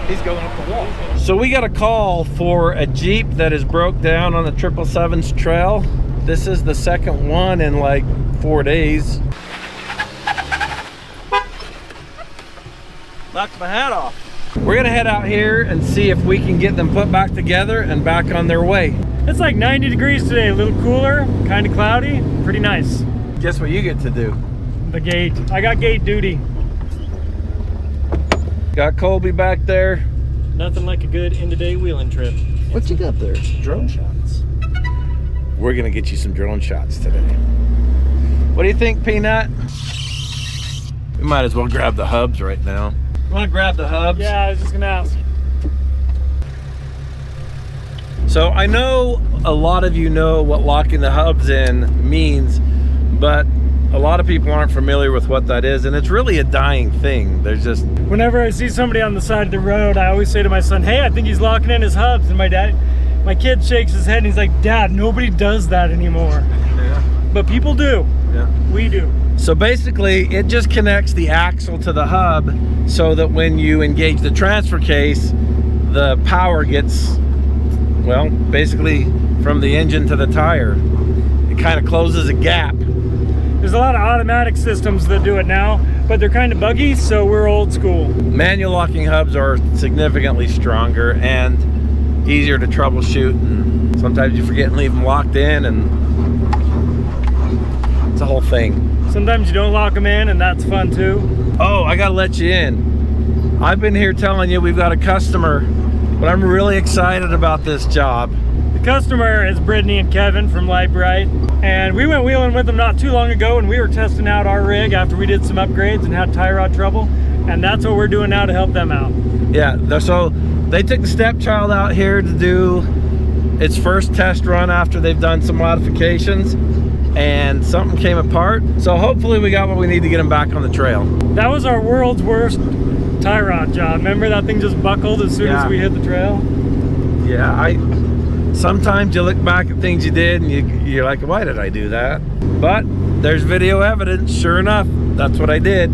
He's going up the wall. So we got a call for a Jeep that is broke down on the 777's trail. This is the second one in like 4 days. Knocked my hat off. We're gonna head out here and see if we can get them put back together and back on their way. It's like 90 degrees today, a little cooler, kind of cloudy, pretty nice. Guess what you get to do? The gate. I got gate duty. Got Colby back there. Nothing like a good end-of-day wheeling trip. What you got there? Drone shots. We're gonna get you some drone shots today. What do you think, Peanut? We might as well grab the hubs right now. You wanna grab the hubs? Yeah, I was just gonna ask. So I know a lot of you know what locking the hubs in means, but a lot of people aren't familiar with what that is, and it's really a dying thing. There's just... Whenever I see somebody on the side of the road, I always say to my son, hey, I think he's locking in his hubs. And my kid shakes his head and he's like, Dad, nobody does that anymore. Yeah. But people do. Yeah. We do. So basically, it just connects the axle to the hub so that when you engage the transfer case, the power gets, well, basically from the engine to the tire. It kind of closes a gap. There's a lot of automatic systems that do it now, but they're kind of buggy, so we're old school. Manual locking hubs are significantly stronger and easier to troubleshoot, and sometimes you forget and leave them locked in, and it's a whole thing. Sometimes you don't lock them in, and that's fun too. Oh, I gotta let you in. I've been here telling you we've got a customer, but I'm really excited about this job. The customer is Brittany and Kevin from Light Bright, and we went wheeling with them not too long ago, and we were testing out our rig after we did some upgrades and had tie rod trouble, and that's what we're doing now to help them out. Yeah, so they took the stepchild out here to do its first test run after they've done some modifications, and something came apart, so hopefully we got what we need to get them back on the trail. That was our world's worst tie rod job. Remember that thing just buckled as soon as we hit the trail? Yeah, sometimes you look back at things you did and you're like, why did I do that? But there's video evidence, sure enough, that's what I did.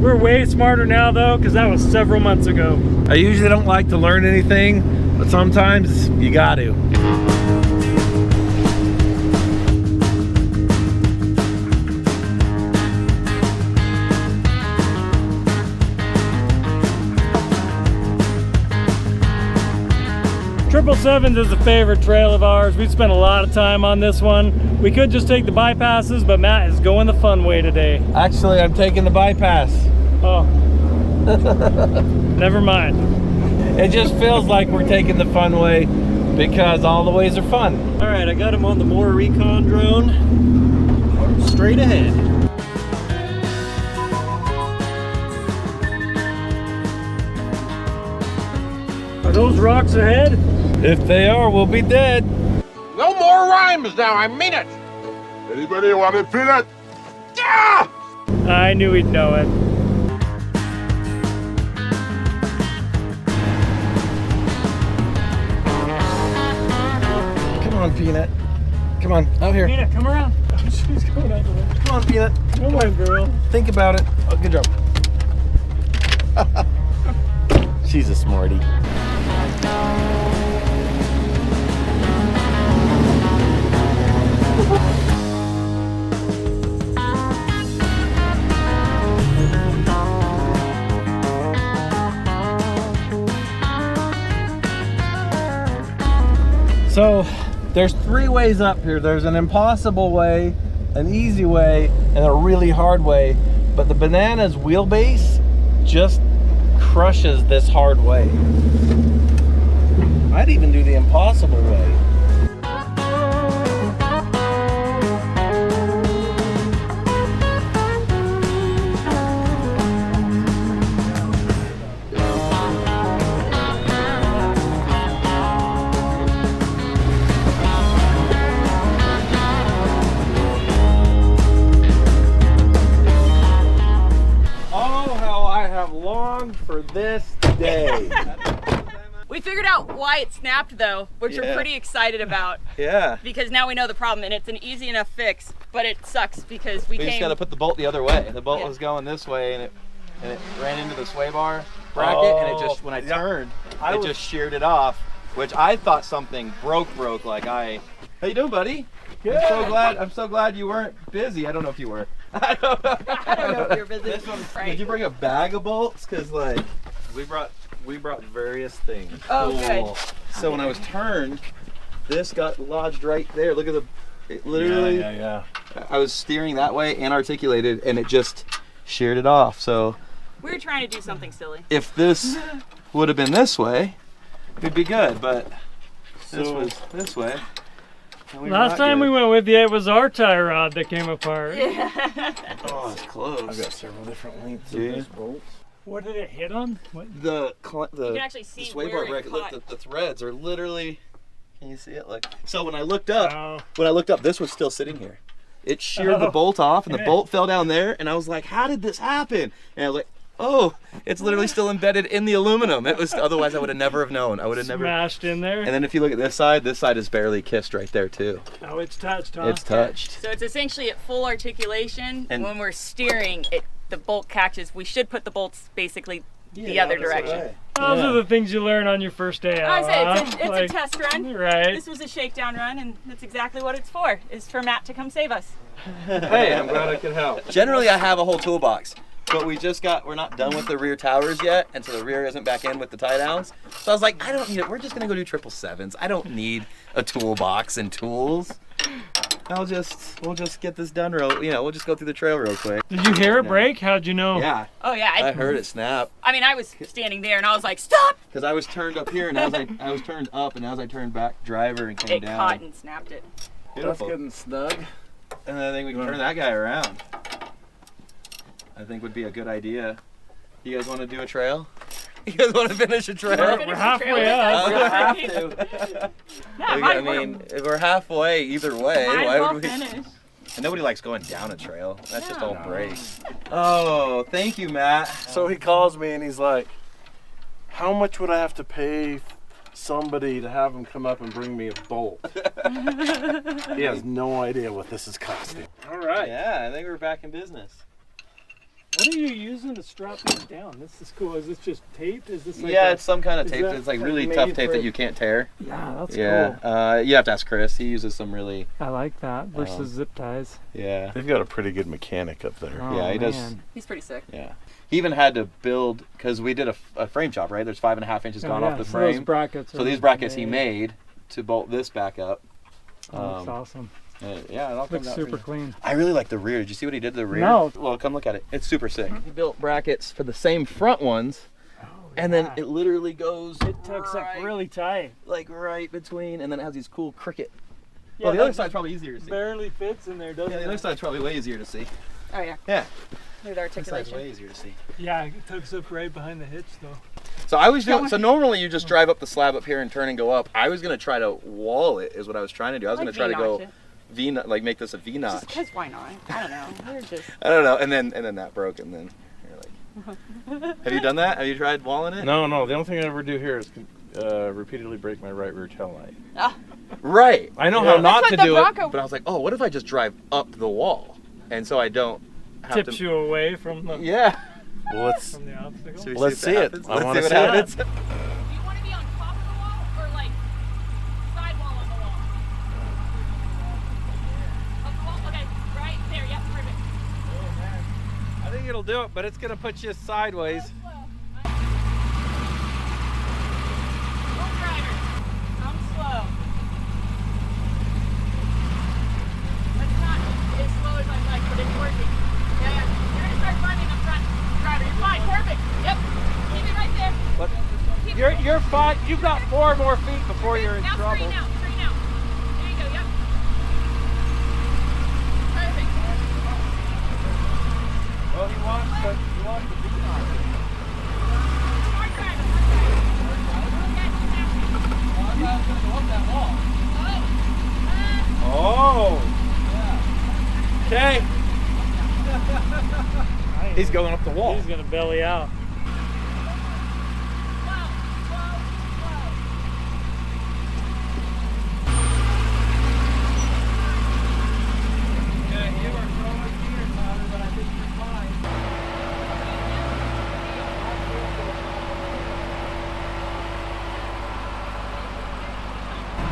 We're way smarter now though, because that was several months ago. I usually don't like to learn anything, but sometimes you got to. Triple Sevens is a favorite trail of ours. We've spent a lot of time on this one. We could just take the bypasses, but Matt is going the fun way today. Actually, I'm taking the bypass. Oh. Never mind. It just feels like we're taking the fun way because all the ways are fun. All right, I got him on the MORR recon drone. Straight ahead. Are those rocks ahead? If they are, we'll be dead. No more rhymes now, I mean it! Anybody want a peanut? Yeah! I knew he'd know it. Come on, Peanut. Come on, out here. Peanut, come around. She's going out the way. Come on, Peanut. Come on, girl. Think about it. Oh, good job. She's a smarty. So there's 3 ways up here. There's an impossible way, an easy way, and a really hard way. But the Banana's wheelbase just crushes this hard way. I'd even do the impossible way. For this day. We figured out why it snapped though, which we're pretty excited about. Yeah. Because now we know the problem and it's an easy enough fix, but it sucks because we just got to put the bolt the other way. The bolt was going this way and it ran into the sway bar bracket, and it just, when I turned, it just sheared it off, which I thought something broke. Like how you doing, buddy? Good. I'm so glad you weren't busy. I don't know if you were. I don't know if you're busy. Did you bring a bag of bolts? Cause like We brought various things. Oh, good. So when I was turned, this got lodged right there. Look at it literally. Yeah. I was steering that way and articulated, and it just sheared it off. So We were trying to do something silly. if this would have been this way, we'd be good. But this was this way. and we were Last not time good. we went with you, it was our tie rod that came apart. Oh, it's close. I've got several different lengths Yeah. of those bolts. What did it hit on? What? The You can actually see sway where bar it bracket. caught. Look, the threads are literally. Can you see it? Look. So when I looked up, Oh. this was still sitting here. It sheared the bolt off, and the bolt fell down there. And I was like, "How did this happen?" And I was like, "Oh, it's literally still embedded in the aluminum. It was otherwise I would have never have known. I would have never." Smashed in there. And then if you look at this side is barely kissed right there too. Oh, it's touched, huh? It's touched. So it's essentially at full articulation. And- when we're steering, the bolt catches. We should put the bolts basically the other direction. Those are the things you learn on your first day out. I say huh? it's Like, a test run. Right. This was a shakedown run, and that's exactly what it's for. Is for Matt to come save us. Hey, I'm glad I could help. Generally, I have a whole toolbox, but we're not done with the rear towers yet, and so the rear isn't back in with the tie downs. So I was like, I don't need it. We're just gonna go do 777s. I don't need a toolbox and tools. We'll just get this done we'll just go through the trail real quick. Did you hear it break? How'd you know? Yeah, Oh yeah. I heard it snap. I mean, I was standing there, and I was like, "Stop!" Because I was turned up here, and I was turned up, and as I turned back, driver, and came It down. caught and snapped it. Beautiful. That's getting snug. And then I think we can turn that guy around. I think would be a good idea. You guys want to do a trail? You guys want to finish a trail? We're halfway up. We're gonna have to. I mean, if we're halfway either way, why would we? Finish. And nobody likes going down a trail. That's just all breaks. Oh, thank you, Matt. So he calls me and he's like, how much would I have to pay somebody to have him come up and bring me a bolt? He has no idea what this is costing. All right. Yeah, I think we're back in business. What are you using to strap these down? This is cool. Is this just tape? Is this like Yeah, it's some kind of is tape. that It's like like really made tough for- tape that you can't tear. Yeah, that's Yeah, cool. you have to ask Chris. He uses some really. I like that versus zip ties. Yeah. They've got a pretty good mechanic up there. Oh, Yeah, he does. man. He's pretty sick. Yeah. He even had to build, because we did a frame chop, right? There's 5.5 inches gone off the so frame. those brackets So these brackets he made to bolt this back up. Oh, that's awesome. Yeah, it all comes Looks out super pretty- clean. I really like the rear. Did you see what he did to the rear? No. Well, come look at it. It's super sick. He built brackets for the same front ones, and then it literally goes It tucks up really tight. like right between, and then it has these cool cricket. Yeah, Well, the other that side's probably easier to see. barely fits in there, doesn't Yeah, the other side's probably way easier to see. Oh yeah. Yeah, With this side's articulation. way easier to see. Yeah, it tucks up right behind the hitch though. So I was doing. So normally you just drive up the slab up here and turn and go up. I was gonna try to wall it. Is what I was trying to do. I was Like gonna try to go V-notch it. V, like make this a V Just notch. because why not? I don't know. We're just. I don't know. And then that broke, and then you're like, have you done that? Have you tried walling it? No, the only thing I ever do here is repeatedly break my right rear tail light. Ah, Right. I know how not what to the do it. Bronco- But I was like, oh, what if I just drive up the wall, and so I don't have Tips to. you away from the Yeah. Well, let's from the obstacle. Should we Let's if see that it. happens? I Let's wanna see what see it. happens. do you want to be on top of the wall or like sidewall on the wall? Of the wall? Okay, right there. Yep, perfect. I think it'll do it, but it's gonna put you sideways. Slow. Wrong driver. I'm slow. It's not as slow as I'd like, but it's working. Yeah. You're gonna start climbing up front. Driver, you're fine. Perfect. Yep. Keep it right there. But Keep it. you're fine. You've got 4 more feet before you're in Now trouble. straighten out. Straighten out. There you go. Yep. Perfect. Well, he wants the V-notch. Hard driver. Oh. Okay. He's going up the wall. He's gonna belly out.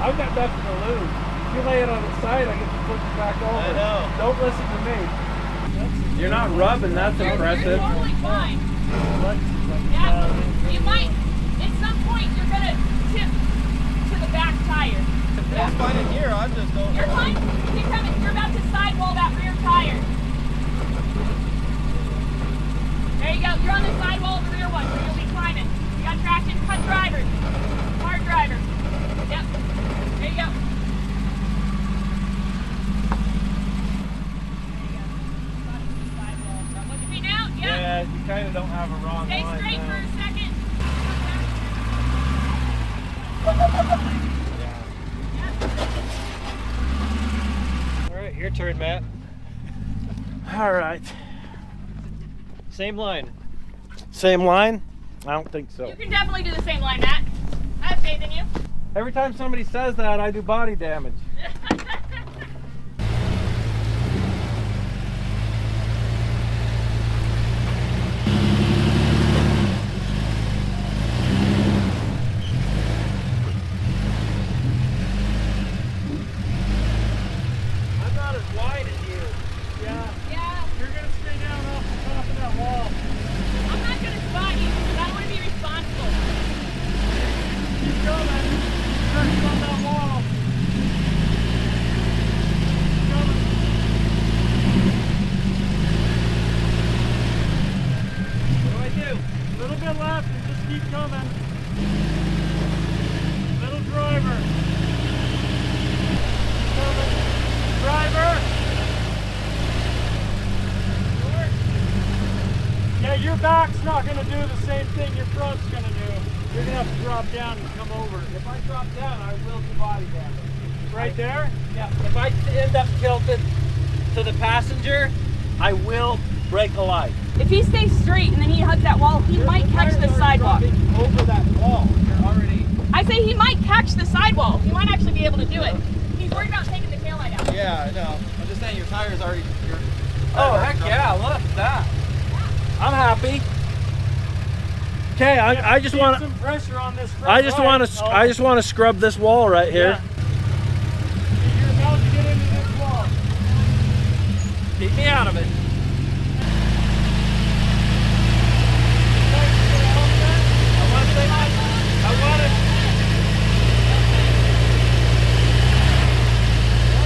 I've got nothing to lose. If you lay it on its side, I get to flip it back over. I know. Don't listen to me. You're not rubbing, that's impressive. You're totally fine. Yeah. Yeah. You might, at some point, you're gonna tip to the back tire. I'm fine in here. I'm just going. You're fine. Keep coming. You're about to sidewall that rear tire. There you go. You're on the sidewall of the rear one, so you'll be climbing. You got traction. Cut driver. Hard driver. Yep. There you go. Look at me now. Yep. Yeah, you kind of don't have a wrong Stay line straight now. for a second. All right, your turn, Matt. All right. Same line. Same line? I don't think so. You can definitely do the same line, Matt. I have faith in you. Every time somebody says that, I do body damage. I'm not as wide as you. Yeah. Yeah. You're gonna stay down off the top of that wall. I'm not going to spot you because I don't want to be responsible. Keep going. Pressure on that wall. Keep going. What do I do? A little bit left and just keep coming. Little driver. Keep coming. Driver. Yeah, your back's not going to do the same thing your front's going to do. You're going to have to drop down and come over. If I drop down, I will do body damage. Right there? Yeah, if I end up tilted to the passenger, I will break a light. If he stays straight and then he hugs that wall, he might catch the sidewalk. Over that wall, you're already... I say he might catch the sidewall. He might actually be able to do it. He's worried about taking the taillight out. Yeah, I know. I'm just saying your tire's already. Oh, heck yeah, look at that. I'm happy. Okay, I just Keep want some pressure on this front I just line. want to scrub this wall right here. Yeah. You're about to get into this wall. Keep me out of it. I want it.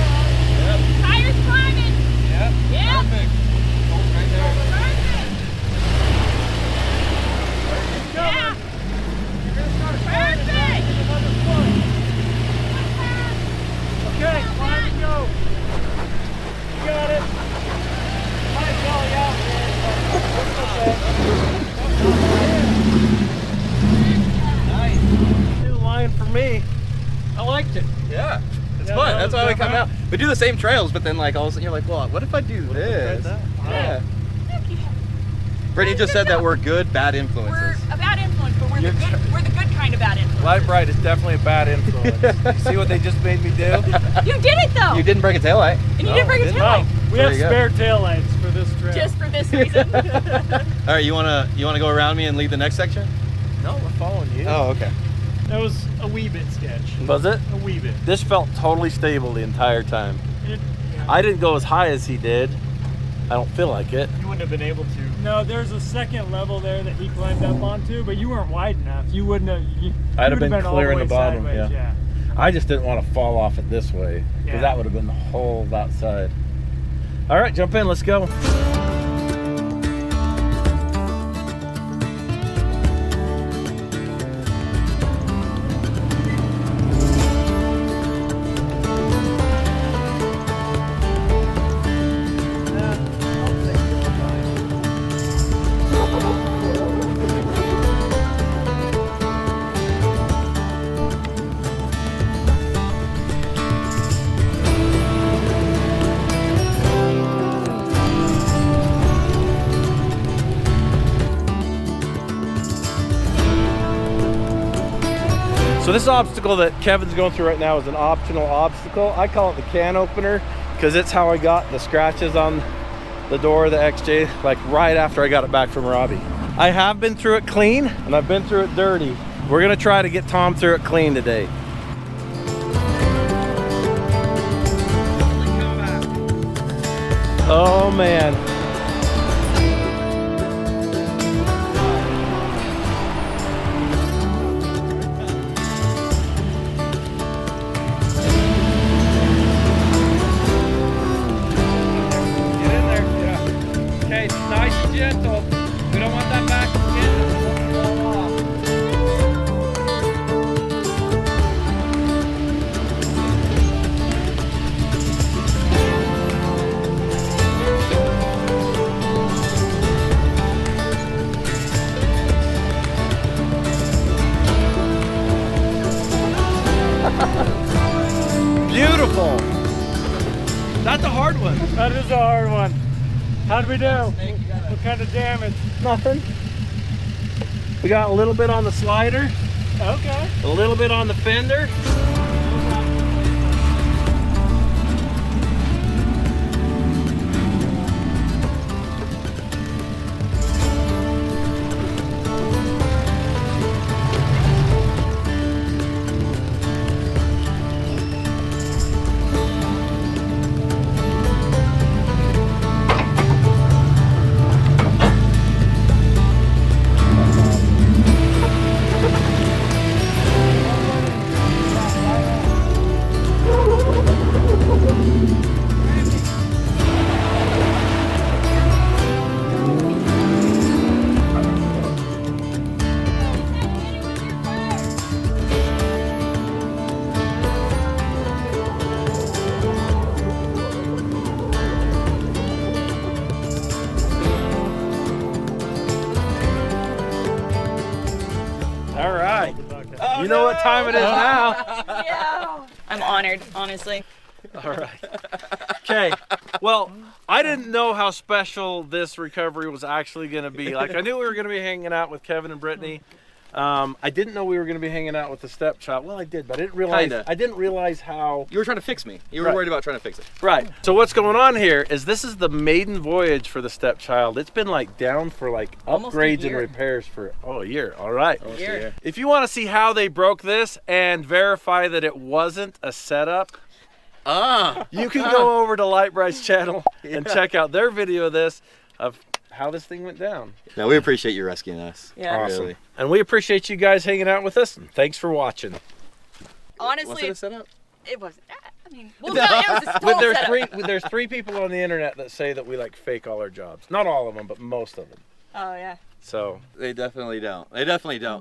Tires climbing. Yep. Yep. Perfect. Right there. Perfect. Coming. Yeah. You're going to start sliding Perfect. back in another foot. Okay, climb and go. You got it. Might belly out there, Nice. New line for me. I liked it. Yeah. It's Yeah, fun. that That's was why we good, come huh? out. We do the same trails, but then like all of a sudden you're like, well, what if I do this? Yeah. Brittany just said that we're good, bad We're influences. a bad influence, but we're the good kind of bad influence. Light Bright is definitely a bad influence. You see what they just made me do? You did it though. You didn't break a taillight. And you No, didn't bring I a didn't. taillight. We There have you go. spare taillights for this trail. Just for this reason. All right, you wanna go around me and lead the next section? No, we're following you. Oh, okay. That was a wee bit sketch. Was it? A wee bit. This felt totally stable the entire time. It, I didn't go as high as he did. I don't feel like it. you wouldn't have been able to. No, there's a second level there that he climbed up onto, but you weren't wide enough. You wouldn't have. I'd have been all clearing way the bottom, sideways, yeah. I just didn't want to fall off it this way, because Yeah. that would have been the whole outside. All right, jump in, let's go. So this obstacle that Kevin's going through right now is an optional obstacle. I call it the can opener because it's how I got the scratches on the door of the XJ, like right after I got it back from Robbie. I have been through it clean and I've been through it dirty. We're gonna try to get Tom through it clean today. Oh man. Get in there, yeah. Okay, nice and gentle. We don't want that back end to fall off. Beautiful. That's a hard one. That is a hard one. How'd we do? What kind of damage? Nothing. We got a little bit on the slider, Okay. a little bit on the fender. All right. You know what time it is now. Yeah. I'm honored, honestly. All right. Okay. Well, I didn't know how special this recovery was actually going to be. Like, I knew we were going to be hanging out with Kevin and Brittany. I didn't know we were going to be hanging out with the stepchild. Well, I did, but I didn't realize. Kinda. I didn't realize how. You were trying to fix me. You were Right. worried about trying to fix it. Right. So what's going on here is this is the maiden voyage for the stepchild. It's been like down for like Almost a upgrades and year. repairs for a year. All right. Year. If you want to see how they broke this and verify that it wasn't a setup, you can go over to Light Bright's channel and check out their video of this, of how this thing went down. No, we appreciate you rescuing us. Yeah. Awesome. Really. And we appreciate you guys hanging out with us. And thanks for watching. Honestly, Was it a setup? it wasn't. I mean, well, no, it was a But total setup. there's three people on the internet that say that we like fake all our jobs. Not all of them, but most of them. Oh yeah. So They definitely don't. They definitely don't.